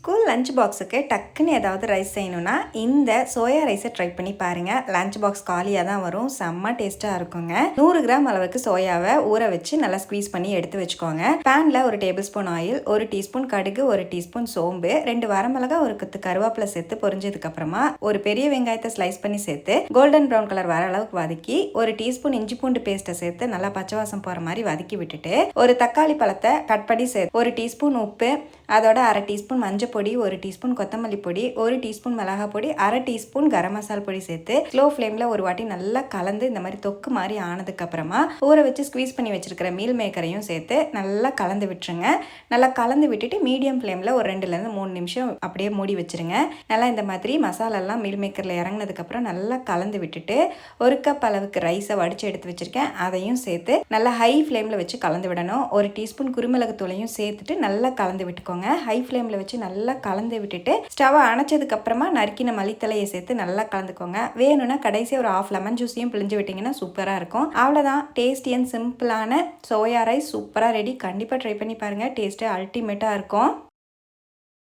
School lunch பாக்ஸுக்கு டக்குன்னு ஏதாவது ரைஸ் செய்யணும்னா இந்த சோயா ரைஸை ட்ரை பண்ணி பாருங்கள். லஞ்ச் பாக்ஸ் காலியாக தான் வரும், செம்ம டேஸ்ட்டாக இருக்குங்க. 100 கிராம் அளவுக்கு சோயாவை ஊற வச்சு நல்லா ஸ்க்வீஸ் பண்ணி எடுத்து வச்சுக்கோங்க. பேனில் 1 டேபிள் ஸ்பூன் ஆயில், 1 டீஸ்பூன் கடுகு, 1 டீஸ்பூன் சோம்பு, 2 வரமிளகா, 1 கொத்து கருவேப்பிலை சேர்த்து பொரிஞ்சதுக்கப்புறமா ஒரு பெரிய வெங்காயத்தை ஸ்லைஸ் பண்ணி சேர்த்து கோல்டன் ப்ரௌன் கலர் வர அளவுக்கு வதக்கி 1 டீஸ்பூன் இஞ்சி பூண்டு பேஸ்ட்டை சேர்த்து நல்லா பச்சை வாசம் போகிற மாதிரி வதக்கி விட்டுட்டு ஒரு தக்காளி பழத்தை கட் பண்ணி சேர்த்து 1 டீஸ்பூன் உப்பு, அதோட 1/2 டீஸ்பூன் மஞ்சள் பொடி, 1 டீஸ்பூன் கொத்தமல்லி பொடி, 1 டீஸ்பூன் மிளகாய் பொடி, 1/2 டீஸ்பூன் கரம் மசாலா பொடி சேர்த்து ஸ்லோ ஃப்ளேமில் ஒரு வாட்டி நல்லா கலந்து இந்த மாதிரி தொக்கு மாதிரி ஆனதுக்கப்புறமா ஊற வச்சு ஸ்க்வீஸ் பண்ணி வச்சிருக்கிற மீல் மேக்கரையும் சேர்த்து நல்லா கலந்து விட்டுருங்க. நல்லா கலந்து விட்டுட்டு மீடியம் ஃப்ளேமில் ஒரு 2லேருந்து 3 நிமிஷம் அப்படியே மூடி வச்சுருங்க. நல்லா இந்த மாதிரி மசாலாலாம் மீல் மேக்கரில் இறங்கினதுக்கப்புறம் நல்லா கலந்து விட்டுட்டு 1 கப் அளவுக்கு ரைஸை வடித்து எடுத்து வச்சுருக்கேன், அதையும் சேர்த்து நல்லா ஹை ஃப்ளேமில் வச்சு கலந்து விடணும். 1 டீஸ்பூன் குருமிளகு தூளையும் சேர்த்துட்டு நல்லா கலந்து விட்டுக்கோங்க. ஹை ஃப்ளேமில் வச்சு நல்லா கலந்து விட்டுட்டு ஸ்டவ் அணைச்சதுக்கு அப்புறமா நறுக்கின மல்லித்தலையை சேர்த்து நல்லா கலந்துக்கோங்க. வேணும்னா கடைசியாக ஒரு 1/2 லெமன் ஜூஸையும் பிழிஞ்சு விட்டிங்கன்னா சூப்பராக இருக்கும். அவ்வளோதான், டேஸ்டி அண்ட் சிம்பிளான சோயா ரைஸ் சூப்பராக ரெடி. கண்டிப்பாக ட்ரை பண்ணி பாருங்கள், டேஸ்ட்டு அல்டிமேட்டாக இருக்கும்.